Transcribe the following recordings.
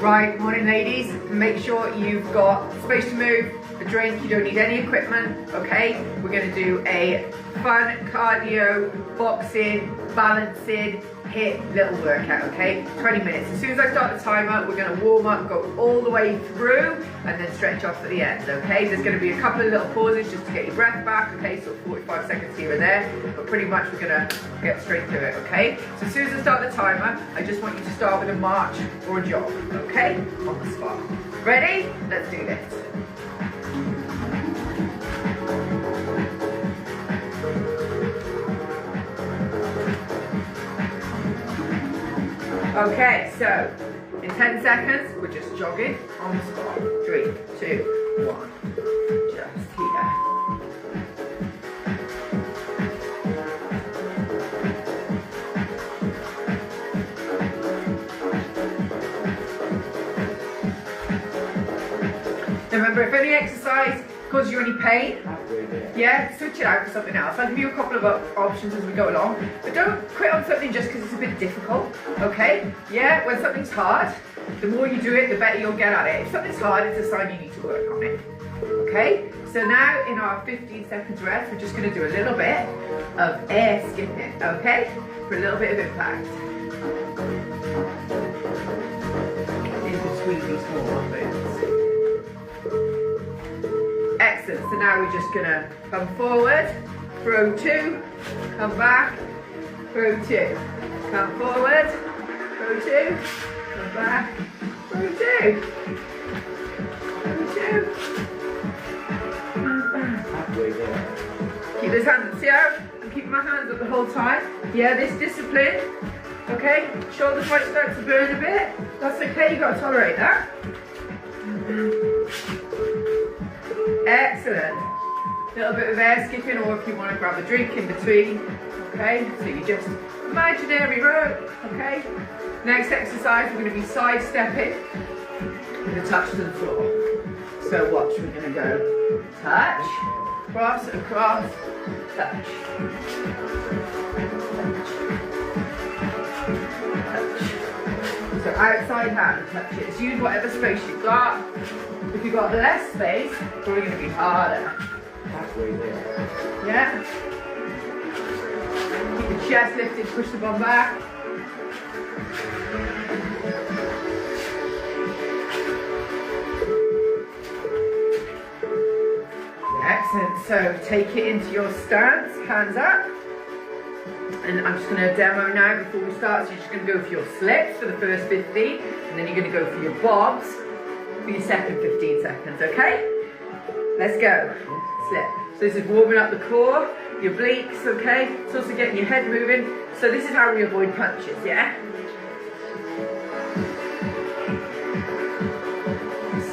Right, morning ladies. Make sure you've got space to move, a drink, you don't need any equipment, okay? We're gonna do a fun cardio, boxing, balancing, HIIT little workout, okay? 20 minutes. As soon as I start the timer, we're gonna warm up, go all the way through, and then stretch off at the end, okay? There's gonna be a couple of little pauses just to get your breath back, okay? So 45 seconds here and there, but pretty much we're gonna get straight to it, okay? So as soon as I start the timer, I just want you to start with a march or a jog, okay? On the spot. Ready? Let's do this. Okay, so in 10 seconds, we're just jogging on the spot. 3, 2, 1. Just here. Remember, if any exercise causes you any pain, yeah, switch it out for something else. I'll give you a couple of options as we go along, but don't quit on something just because it's a bit difficult, okay? Yeah, when something's hard, the more you do it, the better you'll get at it. If something's hard, it's a sign you need to work on it, okay? So now in our 15 seconds rest, we're just gonna do a little bit of air skipping, okay? For a little bit of impact. In between these warm-up moves. Excellent, so now we're just gonna come forward, throw 2, come back, throw 2, come forward, throw 2, come back, throw 2, throw 2, come back. Keep those hands, see how I'm keeping my hands up the whole time? Yeah, this discipline, okay? Shoulders might start to burn a bit, that's okay, you've got to tolerate that. Excellent. A little bit of air skipping, or if you want to grab a drink in between, okay? So you just imaginary rope, okay? Next exercise, we're going to be side stepping with a touch to the floor. So watch, we're going to go touch, cross, across, touch. So outside hand, touch it. Just use whatever space you've got. If you've got less space, it's probably going to be harder. Halfway there. Yeah? Keep the chest lifted, push the bum back. Excellent. So take it into your stance, hands up. And I'm just going to demo now before we start. So you're just going to go for your slips for the first 15, and then you're going to go for your bobs for your second 15 seconds, okay? Let's go. Slip. So this is warming up the core, your obliques, okay? It's also getting your head moving. So this is how we avoid punches, yeah?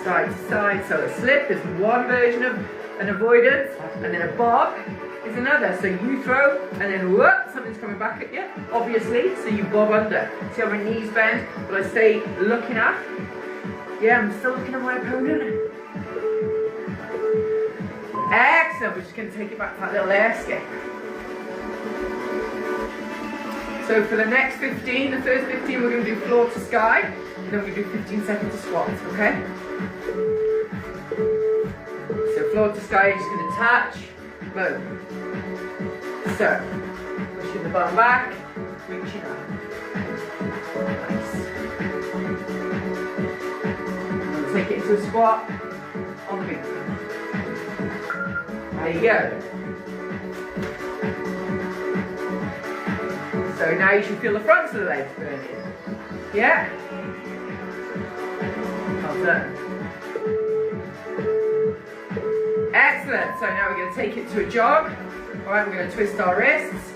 Side to side. So a slip is one version of an avoidance, and then a bob is another. So you throw, and then whoop, something's coming back at you, obviously, so you bob under. See how my knees bend, but I stay looking up. Yeah, I'm still looking at my opponent. Excellent, we're just going to take it back to that little air skip. So for the next 15, the first 15 we're going to do floor to sky, and then we're going to do 15 seconds of squats, okay? So floor to sky, you're just going to touch, boom. So, pushing the bum back, reaching up. Nice. Take it into a squat on the beat. There you go. So now you should feel the fronts of the legs burning. Yeah? Well done. Excellent. So now we're going to take it to a jog. Alright, we're going to twist our wrists.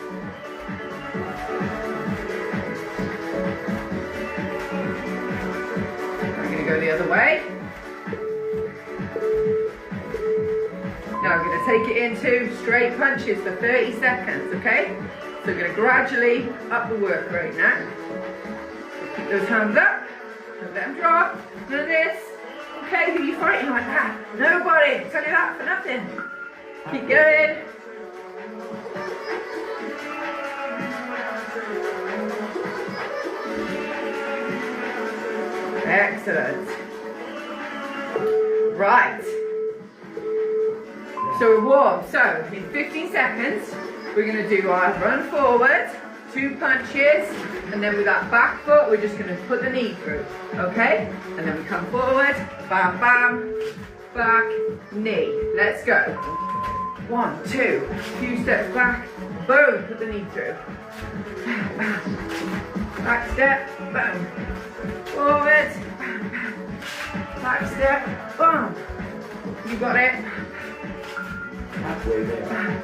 We're going to go the other way. Now we're going to take it into straight punches for 30 seconds, okay? So we're going to gradually up the work rate now. Keep those hands up. Don't let them drop. None of this. Okay, who are you fighting like that? Nobody. Tell you that for nothing. Keep going. Excellent. Right. So we're warm. So in 15 seconds, we're going to do our run forward, 2 punches, and then with that back foot, we're just going to put the knee through. Okay? And then we come forward, bam, bam, back, knee. Let's go. 1, 2, few steps back, boom, put the knee through. Bam, bam. Back step, boom. Forward, bam, bam. Back step, boom. You got it. Halfway there.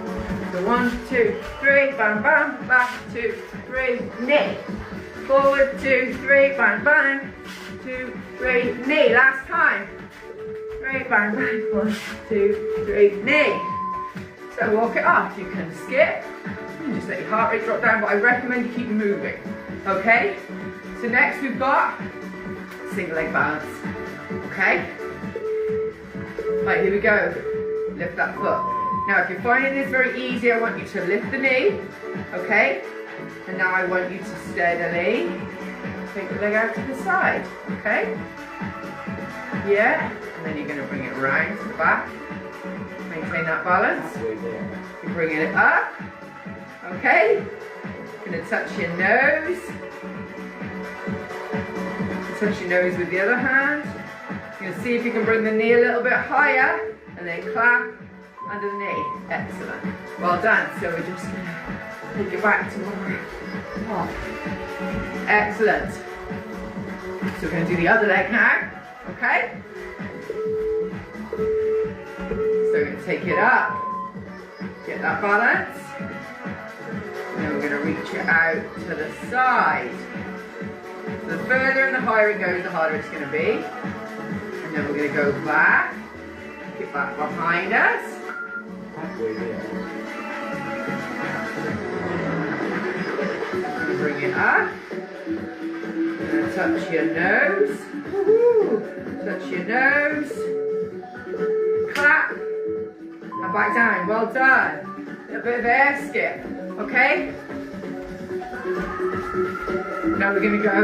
So 1, 2, 3, bam, bam, back, 2, 3, knee. Forward, 2, 3, bam, bam, 2, 3, knee. Last time. 3, bam, bam, 1, 2, 3, knee. So walk it off. You can skip. You can just let your heart rate drop down, but I recommend you keep moving. Okay? So next we've got single leg balance. Okay? Right, here we go. Lift that foot. Now if you're finding this very easy, I want you to lift the knee. Okay? And now I want you to steadily take the leg out to the side. Okay? Yeah? And then you're going to bring it around to the back. Maintain that balance. Halfway there. You're bringing it up. Okay? Going to touch your nose. Touch your nose with the other hand. You're going to see if you can bring the knee a little bit higher. And then clap under the knee. Excellent. Well done. So we're just going to take it back to more. Oh. Excellent. So we're going to do the other leg now. Okay? So we're going to take it up. Get that balance. And then we're going to reach it out to the side. So the further and the higher it goes, the harder it's going to be. And then we're going to go back. Get back behind us. Halfway there. Bring it up. And touch your nose. Woohoo! Touch your nose. Clap. And back down. Well done. A bit of air skip. Okay? Now we're going to go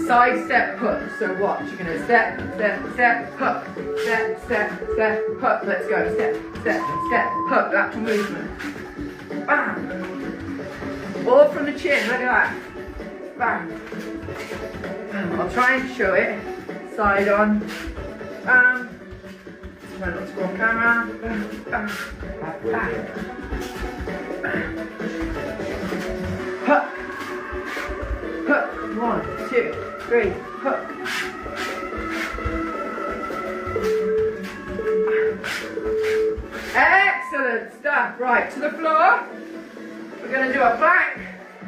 side step hook. So watch. You're going to step, step, step, hook. Step, step, step, hook. Let's go. Step, step, step, hook. Lateral movement. Bam. All from the chin. Look at that. Bam. Bam. I'll try and show it. Side on. Bam. Try not to go on camera. Bam. Bam. Halfway Bam. there. Hook. Hook. 1, 2, 3. Hook. Excellent stuff. Right, to the floor. We're going to do a plank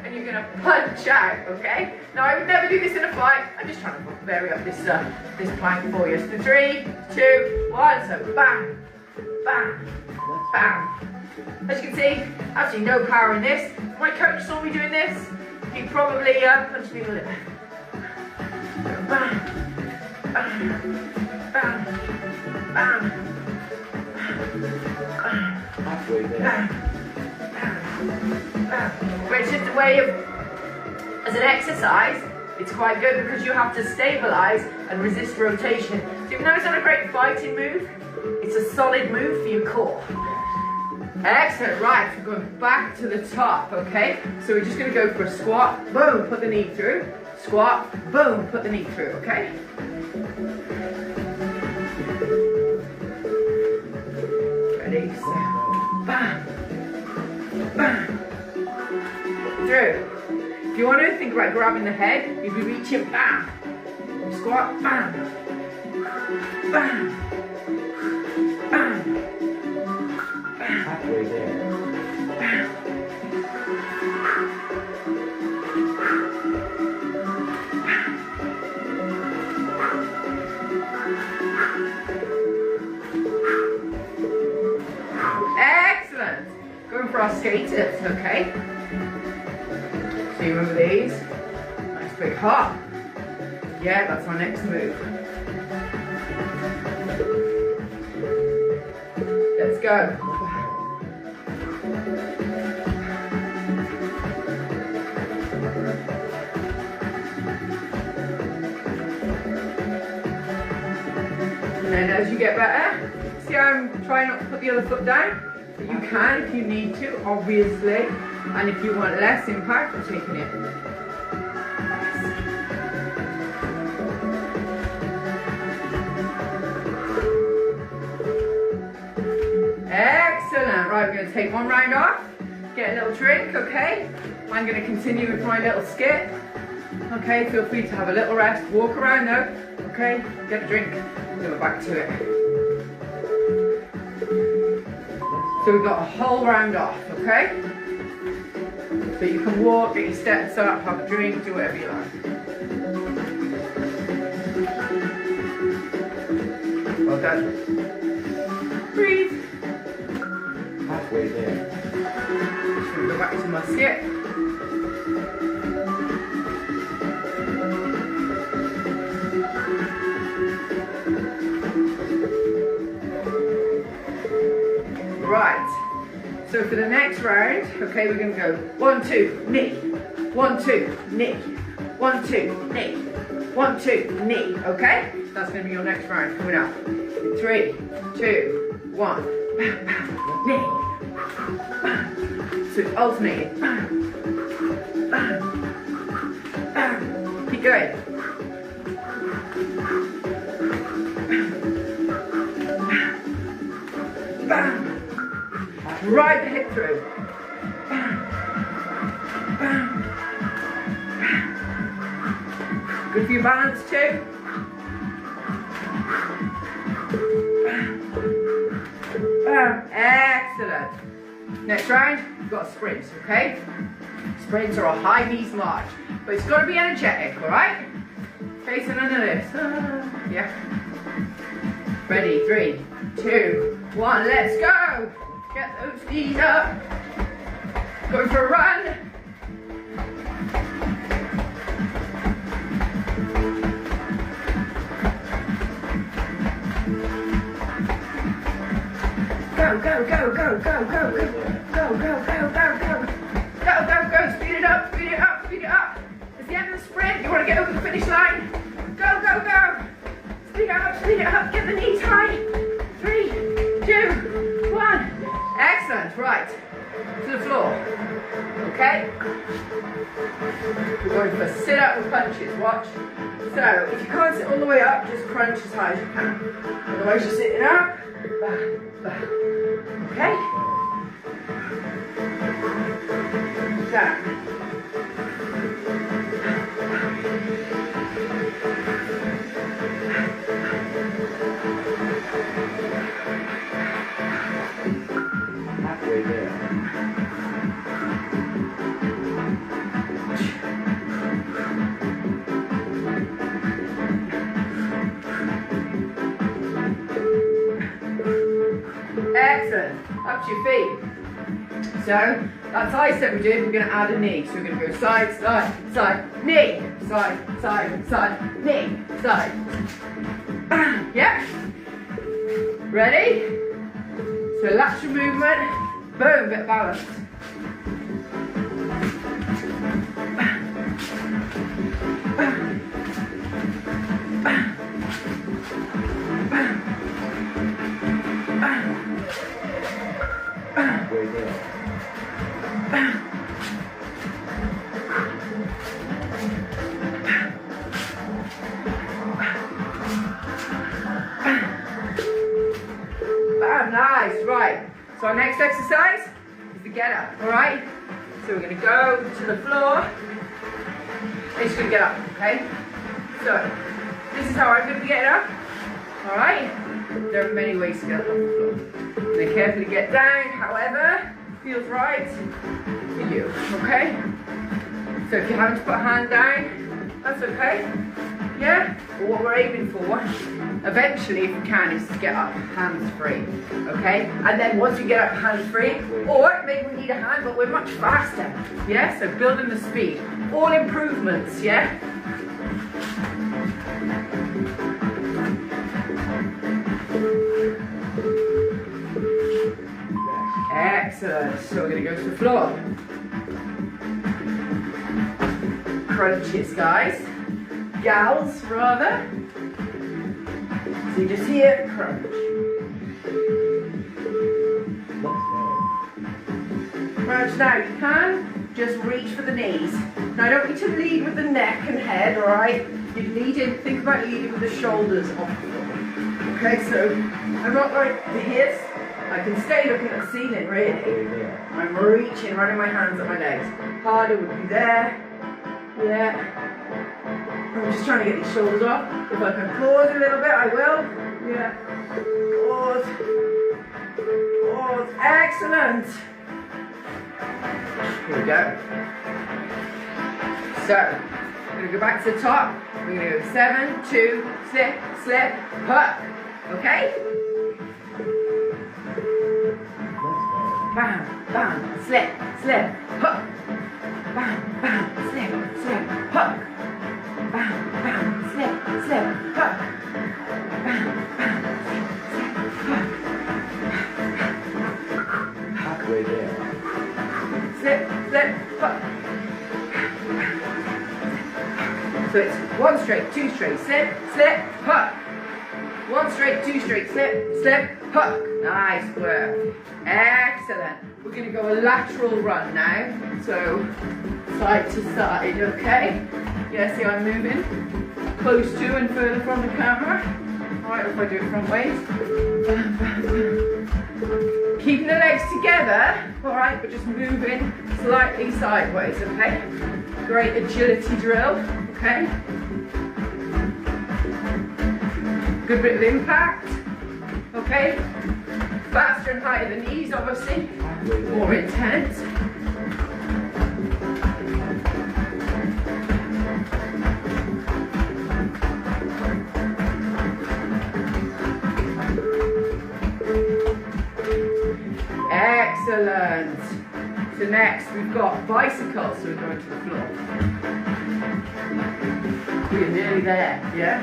and you're going to punch out, okay? Now I would never do this in a fight. I'm just trying to vary up this plank for you. So 3, 2, 1. So bam, bam, bam. As you can see, absolutely no power in this. If my coach saw me doing this, he'd probably punch me in the lip. So bam, bam, bam, bam, Halfway there. bam. But it's just a way of, as an exercise, it's quite good because you have to stabilize and resist rotation. So even though it's not a great fighting move, it's a solid move for your core. Excellent, right, we're going back to the top, okay? So we're just going to go for a squat, boom, put the knee through. Squat, boom, put the knee through, okay? Ready, so, bam, bam, through. If you want to think about grabbing the head, you'd be reaching, bam, squat, bam, bam, bam, bam, Halfway there. bam. Excellent. Going for our skaters, okay? So you remember these? Nice big hop. Yeah, that's our next move. Let's go. And then as you get better, see how I'm trying not to put the other foot down? But you can if you need to, obviously. And if you want less impact, we're taking it. Excellent. Right, we're going to take one round off, get a little drink, okay? I'm going to continue with my little skip. Okay, feel free to have a little rest, walk around though, okay? Get a drink, and then we're back to it. So we've got a whole round off, okay? So you can walk, get your steps up, have a drink, do whatever you like. Well done. Breathe. Halfway there. Just gonna go back to my skip. Right, so for the next round, okay, we're going to go 1, 2, knee, 1, 2, knee, 1, 2, knee, 1, 2, knee, okay? That's going to be your next round coming up. 3, 2, 1, knee. So it's alternating. Keep going. Right the hip through. Good for your balance too. Excellent. Next round, we've got sprints, okay? Sprints are a high knees march, but it's got to be energetic, all right? Okay, so none of this. Yeah. Ready, 3, 2, 1, let's go. Get those knees up. Go for a run. Go, go, go, go, go, go, go, go, go, go, go, go. Go, go, go, speed it up, speed it up, speed it up. It's the end of the sprint. You want to get over the finish line. Go, go, go. Speed it up, get the knees high. 3, 2, 1. Excellent, right, to the floor, okay? We're going for sit-up and punches, watch. So, if you can't sit all the way up, just crunch as high as you can. Otherwise you're sitting up, okay? Down. Halfway there. Excellent. Up to your feet. So, that tricep we did, we're going to add a knee. So we're going to go side, side, side, knee, side, side, side, knee, side. Yeah? Ready? So lateral movement, boom, bit of balance. Halfway there. Nice, right. So our next exercise is the get up, all right? So we're going to go to the floor. And just going to get up, okay? So this is how I'm going to be getting up, all right? There are many ways to get up off the floor. Then carefully get down, however feels right for you, okay? So if you're having to put a hand down, that's okay. Yeah? But what we're aiming for, eventually, if we can, is to get up hands free. Okay? And then once we get up hands free, or maybe we need a hand, but we're much faster. Yeah? So building the speed. All improvements, yeah? Excellent. So we're going to go to the floor. Crunches, guys. Gals, rather. So So you just here, crunch. Crunch. Now you can just reach for the knees. Now I don't need to lead with the neck and head, alright? You lead in, think about leading with the shoulders off the floor. Okay, so I'm not like this. I can stay looking at the ceiling, really. I'm reaching, running my hands at my legs. Harder would be there. Yeah. I'm just trying to get these shoulders off. If I can pause a little bit, I will. Yeah. Pause. Pause. Excellent. Here we go. So, I'm going to go back to the top. We're going to go 7, 2, slip, slip, hook. Okay? Bam, bam, slip, slip, hook. Bam, bam, slip, slip, hook. Bam, bam, slip, slip, hook. Bam, bam, slip, hook. Halfway there. Slip, slip, hook. So it's 1 straight, 2 straight, slip, slip, hook. 1 straight, 2 straight, slip, slip, hook. Nice work. Excellent. We're going to go a lateral run now. So side to side, okay? Yeah, see I'm moving close to and further from the camera. Alright, if I do it from ways. Keeping the legs together, alright, but just moving slightly sideways, okay? Great agility drill, okay? Good bit of impact, okay? Faster and higher the knees, obviously, more intense. Excellent. So next we've got bicycles, so we're going to the floor. We're nearly there, yeah?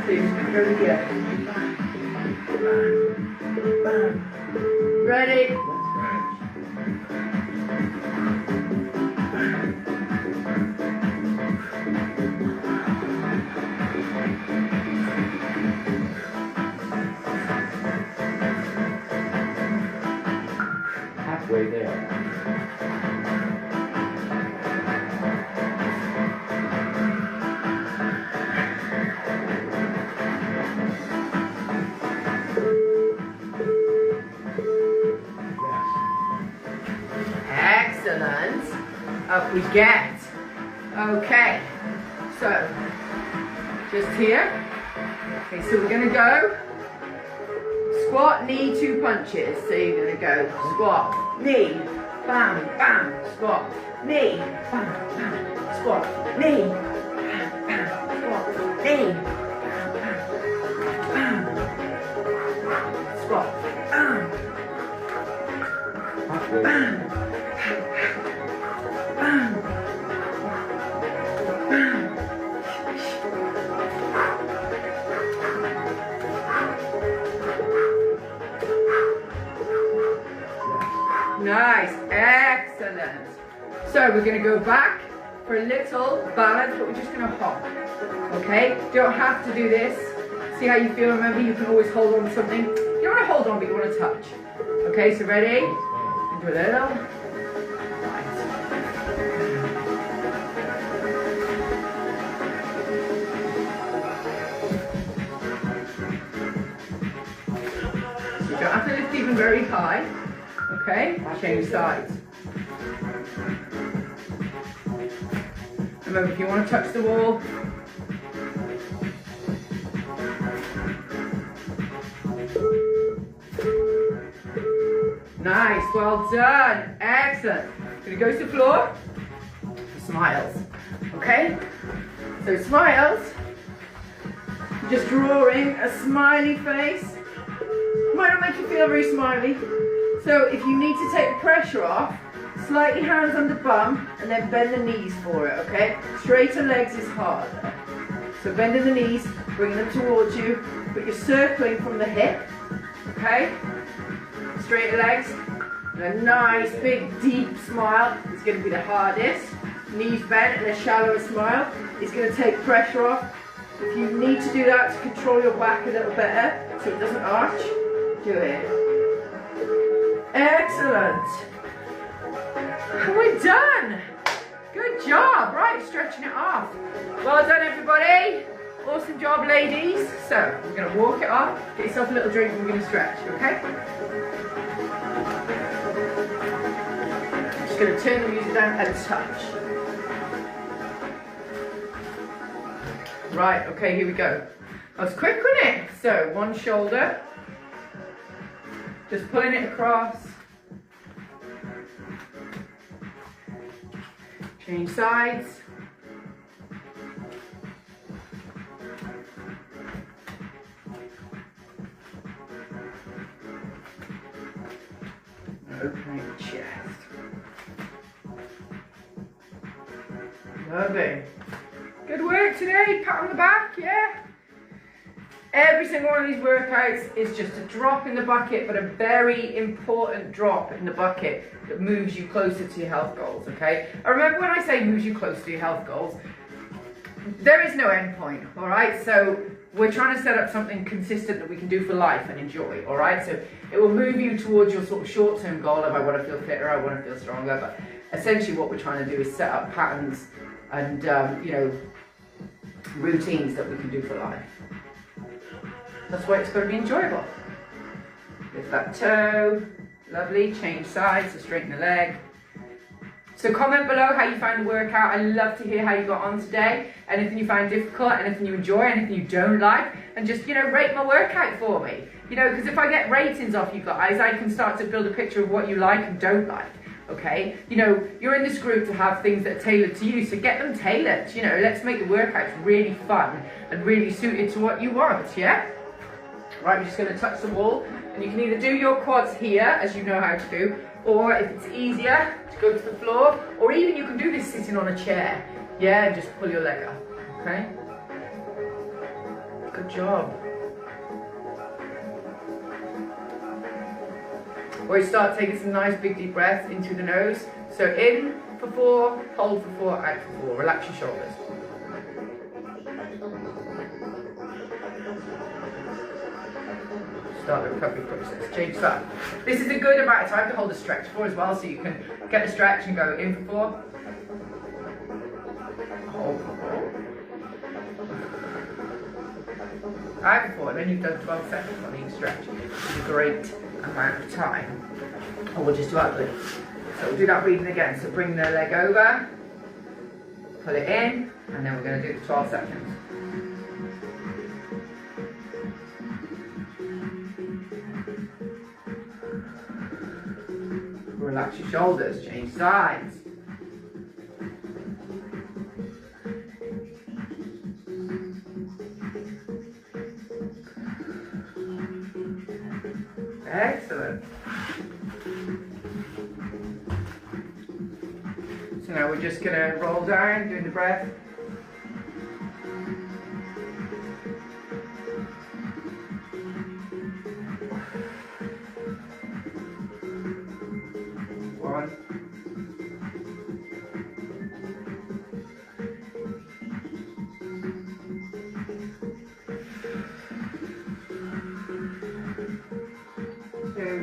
So you're just going to go here. Ready? Halfway there. Excellent. Up we get. Okay. So, just here. Okay, so we're going to go squat, knee, 2 punches. So you're going to go squat, knee, bam, bam, squat, knee, bam, bam, squat, knee, bam, bam, squat, knee, bam, bam, squat, bam, Halfway bam. there. Nice, excellent. So we're going to go back for a little balance, but we're just going to hop. Okay, don't have to do this. See how you feel. Remember, you can always hold on to something. You don't want to hold on, but you want to touch. Okay, so ready? And do a little. You don't have to lift even very high. Okay, change sides. Remember, if you want to touch the wall, nice, well done, excellent. Gonna go to the floor, smiles, okay? So smiles, just drawing a smiley face. Might not make you feel very smiley. So if you need to take the pressure off, slightly hands on the bum and then bend the knees for it, okay? Straighter legs is harder. So bending the knees, bringing them towards you, but you're circling from the hip, okay? Straighter legs, and a nice big deep smile is going to be the hardest. Knees bent and a shallower smile is going to take pressure off. If you need to do that to control your back a little better so it doesn't arch, do it. Excellent. And we're done. Good job. Right, stretching it off. Well done, everybody. Awesome job, ladies. So we're going to walk it off, get yourself a little drink, and we're going to stretch, okay? Just going to turn the music down and touch. Right, okay, here we go. That was quick, wasn't it? So one shoulder, just pulling it across. Change sides. Opening the chest. Lovely. Good work today. Pat on the back, yeah? Every single one of these workouts is just a drop in the bucket, but a very important drop in the bucket that moves you closer to your health goals, okay? And remember when I say moves you closer to your health goals, there is no end point, all right? So we're trying to set up something consistent that we can do for life and enjoy, all right? So it will move you towards your sort of short-term goal of I want to feel fitter, I want to feel stronger, but essentially what we're trying to do is set up patterns and, you know, routines that we can do for life. That's why it's got to be enjoyable. Lift that toe, lovely, change sides to straighten the leg. So comment below how you found the workout. I love to hear how you got on today. Anything you find difficult, anything you enjoy, anything you don't like, and just, you know, rate my workout for me. You know, because if I get ratings off you guys, I can start to build a picture of what you like and don't like. Okay, you know, you're in this group to have things that are tailored to you, so get them tailored. You know, let's make the workouts really fun and really suited to what you want, yeah? Right, we're just going to touch the wall, and you can either do your quads here, as you know how to do, or if it's easier, to go to the floor, or even you can do this sitting on a chair, yeah, and just pull your leg up, okay? Good job. Or you start taking some nice big deep breaths in through the nose. So in for 4, hold for 4, out for 4. Relax your shoulders. Start the recovery process. Change that. This is a good amount of time to hold a stretch for as well, so you can get a stretch and go in for 4. Hold for 4. Out for 4, and then you've done 12 seconds on each stretch. Which is a great amount of time. Or we'll just do that breathing. So we'll do that breathing again. So bring the leg over, pull it in, and then we're going to do the 12 seconds. Relax your shoulders, change sides. Excellent. So now we're just going to roll down, doing the breath. One. Two.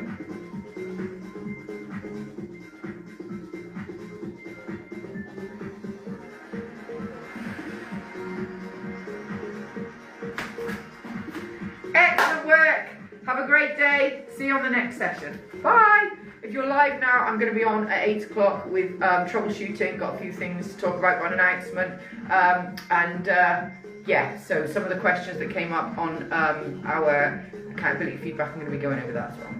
Excellent work. Have a great day. See you on the next session. Bye. If you're live now, I'm going to be on at 8 o'clock with troubleshooting. Got a few things to talk about, got an announcement. Yeah, so some of the questions that came up on our accountability feedback, I'm going to be going over that as well.